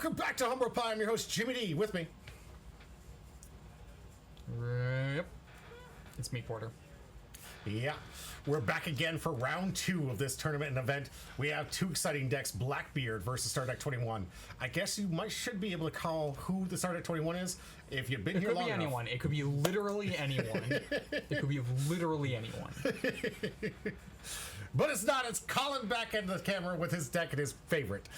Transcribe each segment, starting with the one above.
Welcome back to Humble Pie. I'm your host, Jimmy D. With me. Yep. It's me, Porter. Yeah. We're back again for round 2 of this tournament and event. We have 2 exciting decks, Blackbeard versus Starter Deck 21. I guess you should be able to call who the Starter Deck 21 is if you've been here long enough. It could be anyone. It could be literally anyone. It could be literally anyone. But it's not. It's Colin back into the camera with his deck and his favorite.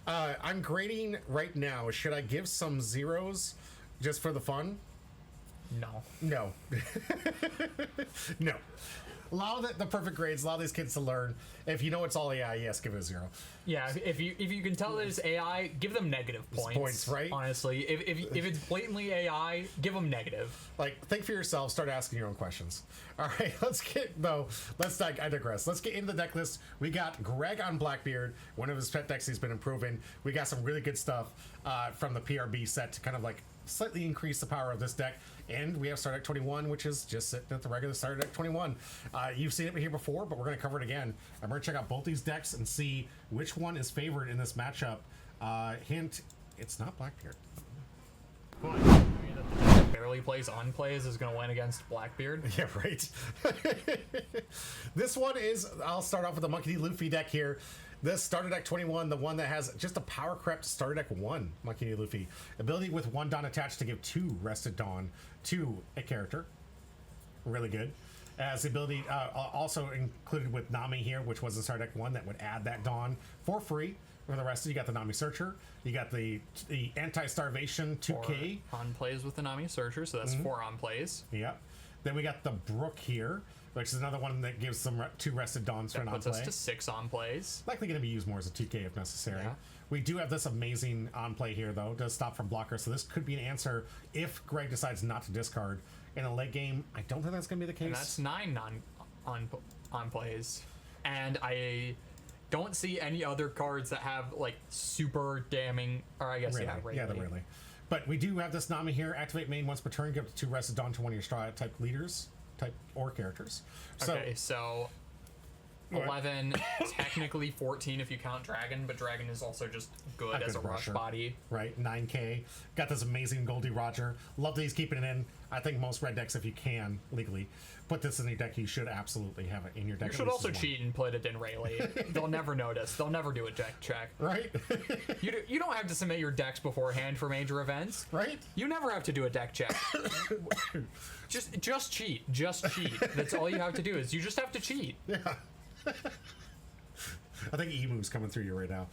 I'm grading right now. Should I give some zeros just for the fun? No. No. No. Allow the perfect grades. Allow these kids to learn. If you know it's all AI, yes, give it a 0. Yeah, if you can tell that it's AI, give them negative points. Points, right? Honestly, if it's blatantly AI, give them negative. Like, think for yourself. Start asking your own questions. All right, I digress. Let's get into the deck list. We got Greg on Blackbeard. One of his pet decks he's been improving. We got some really good stuff from the PRB set to kind of like slightly increase the power of this deck. And we have Starter Deck 21, which is just sitting at the regular Starter Deck 21. You've seen it here before, but we're going to cover it again. I'm going to check out both these decks and see which one is favored in this matchup. Hint, it's not Blackbeard. Barely plays on plays is going to win against Blackbeard. Yeah, right. This one is, I'll start off with the Monkey D. Luffy deck here. This Starter Deck 21, the one that has just a power crept Starter Deck 1 Monkey D. Luffy. Ability with 1 Dawn attached to give 2 Rested Dawn to a character. Really good. As the ability also included with Nami here, which was in Starter Deck 1, that would add that Dawn for free. For the rest, you got the Nami Searcher. You got the Anti-Starvation 2K. 4 on plays with the Nami Searcher, so that's 4 on plays. Yep. Then we got the Brook here, which is another one that gives them 2 Rested Dawns for an on play. Puts us to 6 on plays. Likely going to be used more as a 2K if necessary. Yeah. We do have this amazing on play here, though. It does stop from blocker, so this could be an answer if Greg decides not to discard in a late game. I don't think that's going to be the case. And that's 9 on plays. And I don't see any other cards that have like super damning, or I guess Rarely. yeah, Rayleigh. Yeah, the Rayleigh. But we do have this Nami here. Activate main once per turn. Give 2 Rested Dawn to one of your straw type leaders, or characters. Okay, so 11, technically 14 if you count Dragon, but Dragon is also just good as a rush body. Right, 9K. Got this amazing Goldie Roger. Love that he's keeping it in. I think most red decks, if you can, legally, put this in your deck, you should absolutely have it in your deck. You should also cheat and put it in Rayleigh. They'll never notice. They'll never do a deck check. Right? You don't have to submit your decks beforehand for major events. Right? You never have to do a deck check. Just cheat. Just cheat. That's all you have to do is you just have to cheat. Yeah. I think Emu's coming through you right now.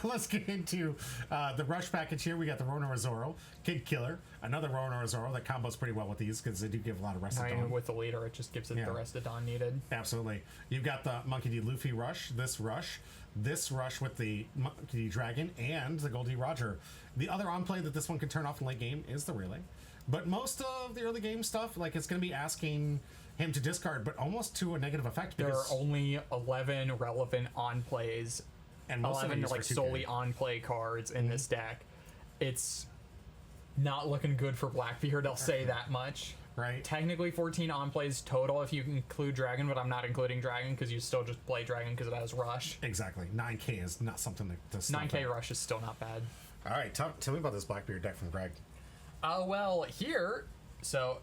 Let's get into the rush package here. We got the Rona Zoro, Kid Killer, another Rona Zoro that combos pretty well with these because they do give a lot of Rested Dawn. With the leader, it just gives it the Rested Dawn needed. Absolutely. You've got the Monkey D. Luffy rush, this rush with the Monkey D. Dragon, and the Goldie Roger. The other on play that this one can turn off in late game is the Relay. But most of the early game stuff, like it's going to be asking him to discard, but almost to a negative effect. There are only 11 relevant on plays, and 11 like solely on play cards in this deck. It's not looking good for Blackbeard. I'll say that much. Right. Technically 14 on plays total if you include Dragon, but I'm not including Dragon because you still just play Dragon because it has Rush. Exactly. 9K is not something to 9K Rush is still not bad. All right, tell me about this Blackbeard deck from Greg. Well, here, so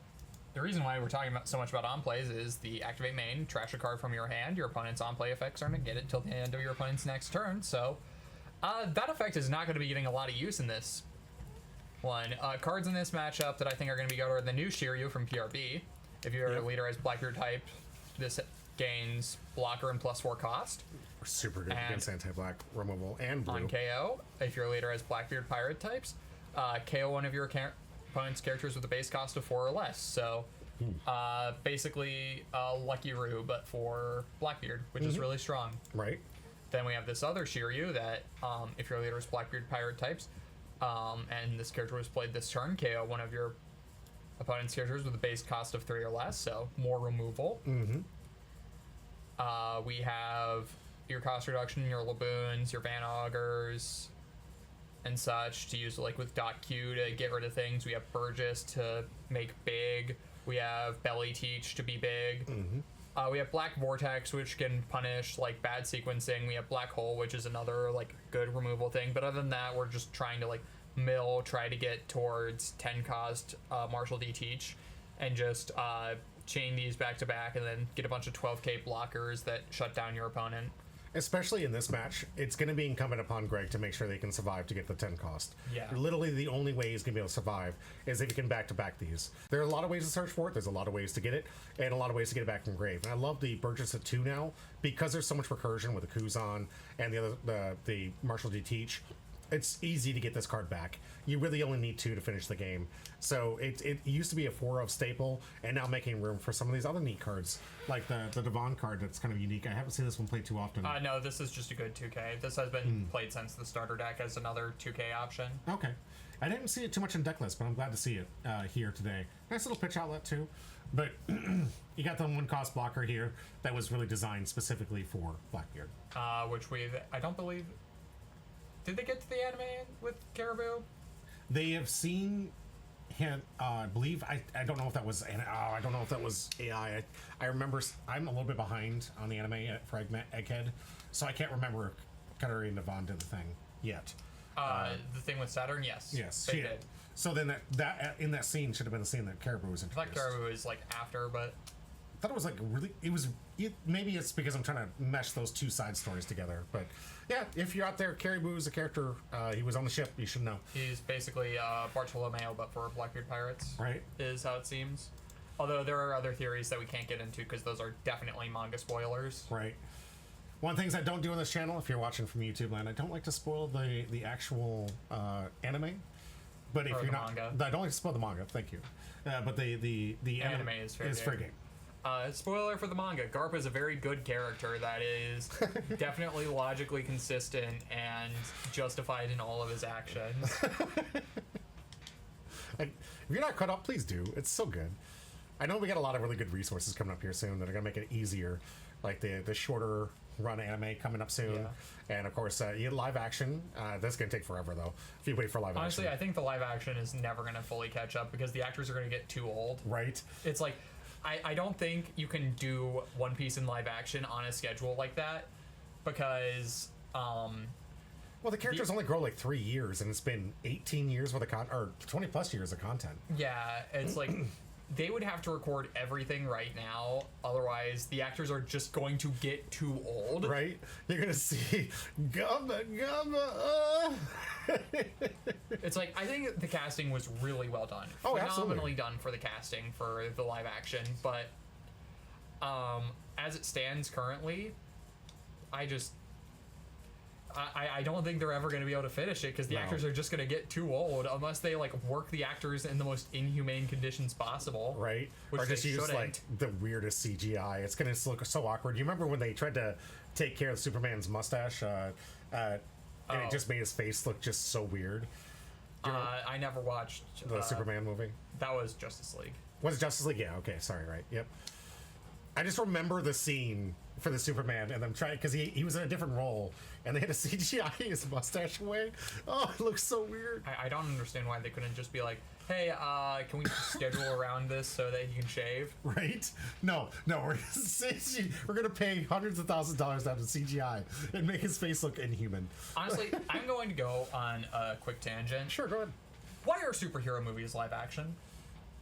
the reason why we're talking about so much about on plays is the activate main, trash a card from your hand. Your opponent's on play effects are negated till the end of your opponent's next turn. So that effect is not going to be getting a lot of use in this one. Cards in this matchup that I think are going to be good are the new Shiryu from PRB. If your leader has Blackbeard type, this gains blocker and +4 cost. Super good against anti-black removal and blue. On KO, if your leader has Blackbeard pirate types, KO one of your opponent's characters with a base cost of 4 or less. So basically Lucky Roo, but for Blackbeard, which is really strong. Right. Then we have this other Shiryu that if your leader is Blackbeard pirate types, and this character was played this turn, KO one of your opponent's characters with a base cost of 3 or less, so more removal. We have your cost reduction, your Laboons, your Van Augers, and such to use like with .Q to get rid of things. We have Burgess to make big. We have Belly Teach to be big. We have Black Vortex, which can punish like bad sequencing. We have Black Hole, which is another like good removal thing. But other than that, we're just trying to like try to get towards 10 cost Marshall D Teach, and just chain these back to back, and then get a bunch of 12k blockers that shut down your opponent. Especially in this match, it's going to be incumbent upon Greg to make sure they can survive to get the 10 cost. Yeah. Literally the only way he's going to be able to survive is if he can back-to-back these. There are a lot of ways to search for it. There's a lot of ways to get it, and a lot of ways to get it back from Grave. And I love the Burgess at 2 now, because there's so much recursion with the Kuzan and the Marshall D Teach. It's easy to get this card back. You really only need 2 to finish the game. So it used to be a 4-of staple, and now making room for some of these other neat cards, like the Devon card that's kind of unique. I haven't seen this one played too often. No, this is just a good 2k. This has been played since the starter deck as another 2k option. Okay. I didn't see it too much in deck list, but I'm glad to see it here today. Nice little pitch outlet, too. But you got the 1-cost blocker here that was really designed specifically for Blackbeard. Which I don't believe... Did they get to the anime with Caribou? They have seen him. I believe I don't know if that was. I don't know if that was AI. I remember. I'm a little bit behind on the anime for Egghead, so I can't remember Katarina Devon did the thing yet. The thing with Saturn, yes. Yes, they she did. So then that in that scene should have been the scene that Caribou was I introduced. thought Caribou was like after, but I thought it was like really. Maybe it's because I'm trying to mesh those 2 side stories together. But yeah, if you're out there, Caribou is a character. He was on the ship. You should know. He's basically Bartolomeo, but for Blackbeard Pirates. Right. Is how it seems. Although there are other theories that we can't get into because those are definitely manga spoilers. Right. One of the things I don't do on this channel, if you're watching from YouTube land, I don't like to spoil the actual anime. But if you're not, manga. I don't like to spoil the manga. Thank you. But the anime is fair game. Spoiler for the manga: Garp is a very good character that is definitely logically consistent and justified in all of his actions. Like, if you're not caught up, please do. It's so good. I know we got a lot of really good resources coming up here soon that are gonna make it easier, like the shorter run anime coming up soon, and of course you get live action. That's gonna take forever though if you wait for live Honestly, action. I think the live action is never gonna fully catch up because the actors are gonna get too old. Right. It's like I don't think you can do One Piece in live action on a schedule like that because well, the characters only grow like 3 years, and it's been 18 years worth of or 20 plus years of content. Yeah, it's like they would have to record everything right now, otherwise the actors are just going to get too old. Right? You're gonna see Gumma. It's like, I think the casting was really well done. Oh, Phenomenally absolutely. done for the casting for the live action, but as it stands currently, I don't think they're ever going to be able to finish it because the actors are just going to get too old unless they like work the actors in the most inhumane conditions possible. Right? Which Or just they use shouldn't. like the weirdest CGI. It's gonna look so awkward. You remember when they tried to take care of Superman's mustache, and it just made his face look just so weird? I never watched The Superman movie. That was Justice League. Was it Justice League? Yeah. Okay. Sorry. Right. Yep. I just remember the scene for the Superman and them trying, because he was in a different role and they had to CGI his mustache away. Oh, it looks so weird. I don't understand why they couldn't just be like, hey, can we just schedule around this so that he can shave? Right? No, we're gonna pay hundreds of thousands of dollars to have the CGI and make his face look inhuman. Honestly, I'm going to go on a quick tangent. Sure, go ahead. Why are superhero movies live action?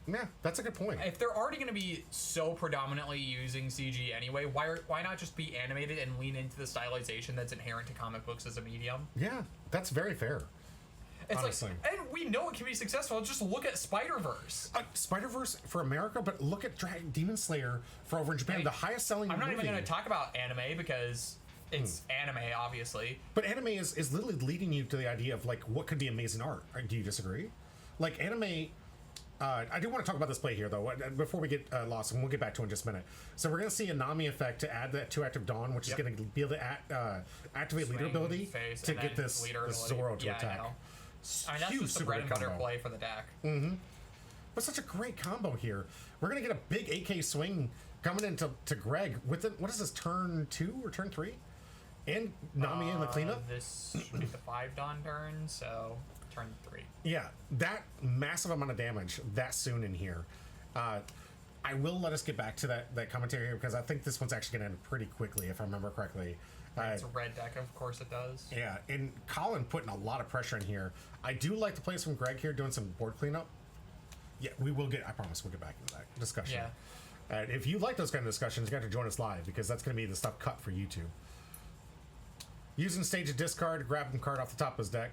Yeah, that's a good point. If they're already going to be so predominantly using CG anyway, why not just be animated and lean into the stylization that's inherent to comic books as a medium? Yeah, that's very fair. It's honestly. like, and we know it can be successful. Just look at Spider-Verse. Spider-Verse for America, but look at Demon Slayer for over in Japan, the highest selling I'm not movie. even going to talk about anime because it's anime, obviously. But anime is literally leading you to the idea of like what could be amazing art. Do you disagree? Like anime. I do want to talk about this play here, though, before we get lost, and we'll get back to it in just a minute. So we're going to see a Nami effect to add that to Active Dawn, which is going to be able to activate leader ability to get this Zoro to attack. I mean, that's just the bread and butter play for the deck. But such a great combo here. We're going to get a big 8K swing coming into Greg with it. What is this, turn 2 or turn 3? And Nami in the cleanup? This should be the 5 Dawn turn, so turn 3. Yeah, that massive amount of damage that soon in here. I I will let us get back to that commentary here because I think this one's actually going to end pretty quickly, if I remember correctly. It's a red deck, of course it does. Yeah, and Colin putting a lot of pressure in here. I do like the plays from Greg here doing some board cleanup. Yeah, I promise we'll get back into that discussion. Yeah. If you like those kind of discussions, you got to join us live because that's going to be the stuff cut for YouTube. Using stage of discard to grab a card off the top of his deck.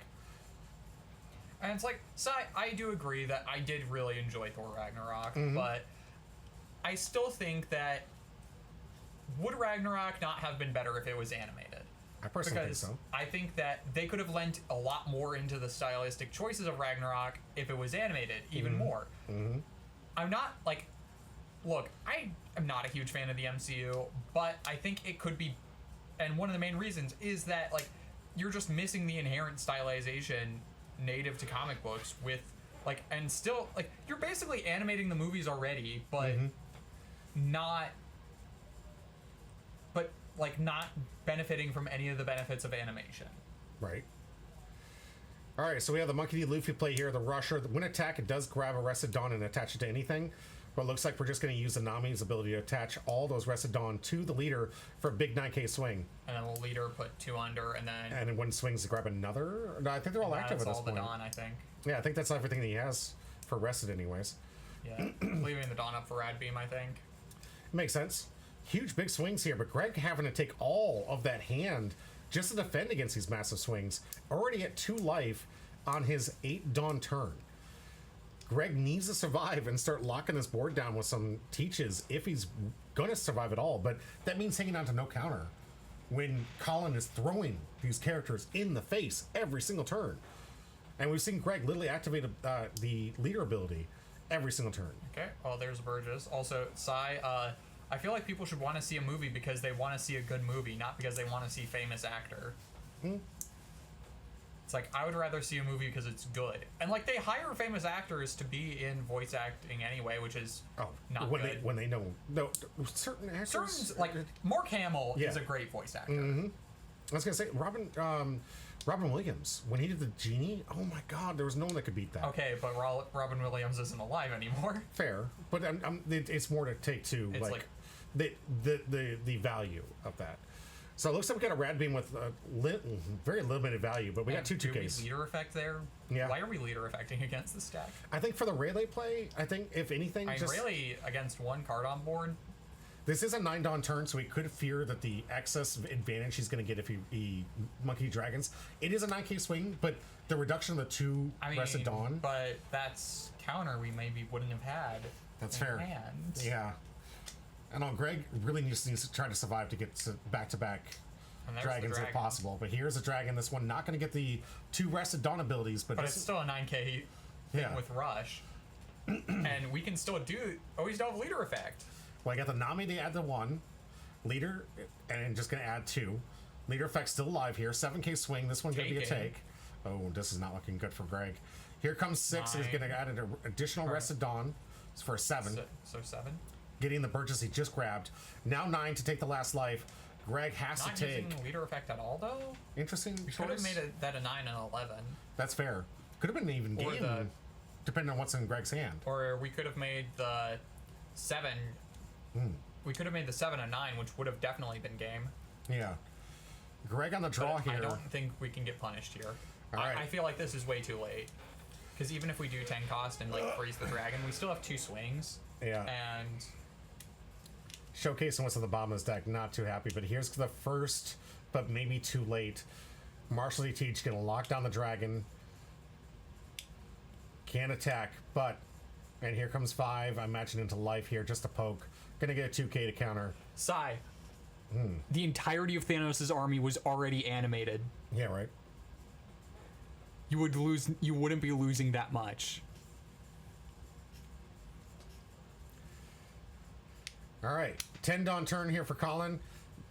And it's like, so I do agree that I did really enjoy Thor Ragnarok, but I still think that would Ragnarok not have been better if it was animated? I personally think so. I think that they could have lent a lot more into the stylistic choices of Ragnarok if it was animated, even more. I'm not, like, look, I am not a huge fan of the MCU, but I think it could be, and one of the main reasons is that, like, you're just missing the inherent stylization native to comic books with, like, and still, like, you're basically animating the movies already, but not benefiting from any of the benefits of animation. Right. All right, so we have the Monkey D. Luffy play here. The Rusher. When attack, it does grab a Rested Dawn and attach it to anything. But it looks like we're just going to use the Nami's ability to attach all those Rested Dawn to the leader for a big 9K swing. And then the leader put 2 under, and then... And when swings to grab another? No, I think they're all active at this point. That's all the Dawn, I think. Yeah, I think that's everything that he has for Rested anyways. Yeah, leaving the Dawn up for Rad Beam, I think. Makes sense. Huge big swings here, but Greg having to take all of that hand just to defend against these massive swings. Already at 2 life on his 8 Dawn turn. Greg needs to survive and start locking this board down with some teaches if he's going to survive at all. But that means hanging on to no counter when Colin is throwing these characters in the face every single turn. And we've seen Greg literally activate the leader ability every single turn. Okay, well, there's Burgess. Also, Sai, I feel like people should want to see a movie because they want to see a good movie, not because they want to see famous actor. It's like, I would rather see a movie because it's good. And, like, they hire famous actors to be in voice acting anyway, which is not good. When they know... No, certain actors... Certain, like, Mark Hamill is a great voice actor. I was going to say, Robin Williams, when he did the Genie, oh my God, there was no one that could beat that. Okay, but Robin Williams isn't alive anymore. Fair, but it's more to take to like the value of that. So it looks like we got a Rad Beam with very limited value, but we got 2 2Ks. Leader effect there? Yeah. Why are we leader effecting against this deck? I think for the Rayleigh play, I think if anything, Rayleigh against 1 card on board. This is a 9 Dawn turn, so we could fear that the excess advantage he's going to get if he Monkey Dragons. It is a 9K swing, but the reduction of the 2 Rested Dawn. But that's counter we maybe wouldn't have had. That's fair. Hand. Yeah. I know Greg really needs to try to survive to get back-to-back dragons if possible. But here's a dragon. This one not going to get the 2 Rested Dawn abilities, but it's still a 9K thing with Rush. And we can still we still have leader effect. Well, I got the Nami to add the 1. Leader, and just going to add 2. Leader effect still alive here. 7K swing. This one's going to be a take. Oh, this is not looking good for Greg. Here comes 6. He's going to add an additional Rested Dawn for a 7. So 7? Getting the Burgess he just grabbed. Now 9 to take the last life. Greg has to take. Not using leader effect at all, though? Interesting. We could have made that a 9 and 11. That's fair. Could have been an even game, depending on what's in Greg's hand. Or we could have made the 7. We could have made the 7 a 9, which would have definitely been game. Yeah. Greg on the draw here. I don't think we can get punished here. All right. I feel like this is way too late. Because even if we do 10 cost and like freeze the dragon, we still have 2 swings. Yeah. And showcasing what's on the bottom of this deck, not too happy. But here's the first, but maybe too late. Marshall D. Teach gonna lock down the dragon. Can't attack, but and here comes 5. I'm matching into life here, just a poke. Gonna get a 2K to counter. Sai. The entirety of Thanos' army was already animated. Yeah, right. You wouldn't be losing that much. All right, 10 Dawn turn here for Colin.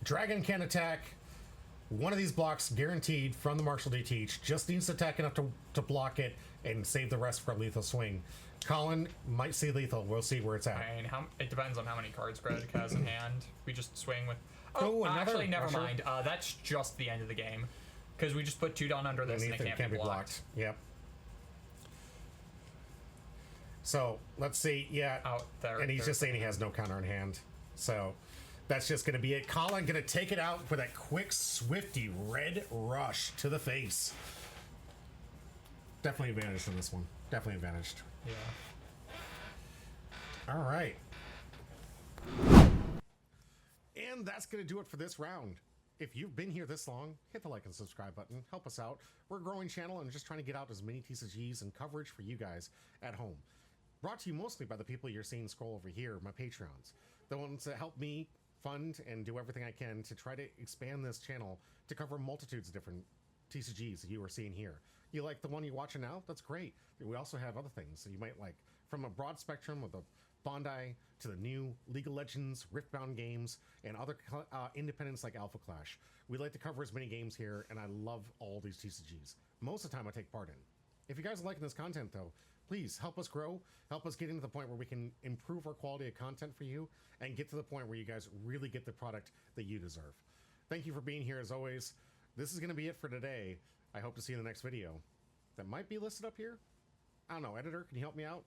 Dragon can attack. One of these blocks guaranteed from the Marshall D. Teach. Just needs to attack enough to block it and save the rest for a lethal swing. Colin might see lethal. We'll see where it's at. I mean, it depends on how many cards Greg has in hand. We just swing with... another never Rusher. mind. That's just the end of the game. Because we just put 2 Dawn under this and it can't be blocked. Yep. So let's see. Yeah, Out there. and he's just saying he has no counter in hand. So that's just going to be it. Colin going to take it out with that quick, swifty red rush to the face. Definitely advantaged on this one. Definitely advantaged. Yeah. All right. And that's going to do it for this round. If you've been here this long, hit the like and subscribe button. Help us out. We're a growing channel and just trying to get out as many TCGs and coverage for you guys at home. Brought to you mostly by the people you're seeing scroll over here, my Patreons. The ones that help me fund and do everything I can to try to expand this channel to cover multitudes of different TCGs that you are seeing here. You like the one you're watching now? That's great. We also have other things that you might like, from a broad spectrum of the Bondi to the new League of Legends, Riftbound games, and other independents like Alpha Clash. We like to cover as many games here, and I love all these TCGs. Most of the time I take part in. If you guys are liking this content, though, please help us grow, help us get into the point where we can improve our quality of content for you, and get to the point where you guys really get the product that you deserve. Thank you for being here as always. This is going to be it for today. I hope to see you in the next video. That might be listed up here. I don't know, editor, can you help me out?